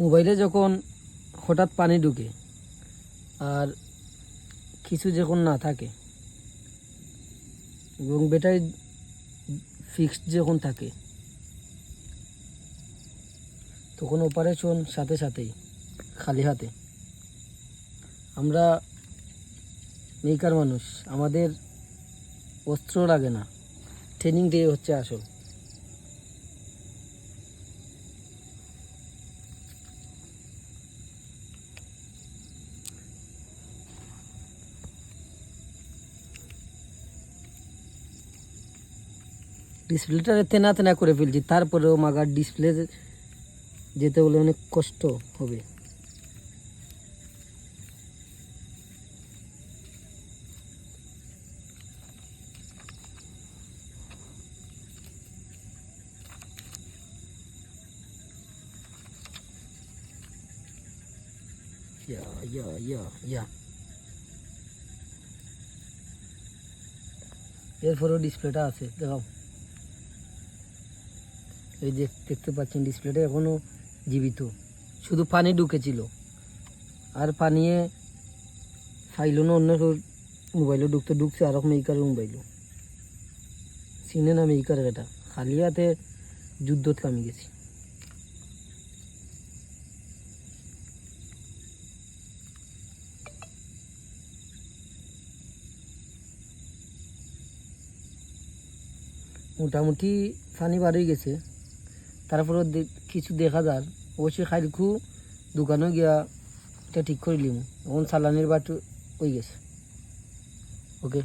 মোবাইলে যখন হঠাৎ পানি ঢুকে আর কিছু যখন না থাকে এবং ব্যাটারি ফিক্সড যখন থাকে তখন অপারেশন সাথে সাথেই খালি হাতে। আমরা মেকার মানুষ, আমাদের অস্ত্র লাগে না, ট্রেনিং দিয়ে হচ্ছে আসল। ডিসপ্লেটা তেনা তেনা করে ফেলছি, তারপরেও মাগার ডিসপ্লে যেতে হলে অনেক কষ্ট হবে। এরপরেও ডিসপ্লেটা আছে, দেখাও। এই যে দেখতে পাচ্ছেন ডিসপ্লেটা এখনো জীবিত, শুধু পানি ঢুকেছিল আর পানিয়ে ফাইল না, অন্য মোবাইলও ঢুকছে আর মেকারের মোবাইলও চিনে না মেকারের। এটা খালি হাতে যুদ্ধত নামি গেছি। মোটামুটি পানি বার হয়ে গেছে, তারপরে কিছু দেখা যার অবশ্যই খাইলখু দোকানে গিয়া এটা ঠিক করে লিমু। এখন চালানির বাট হয়ে গেছে। ওকে।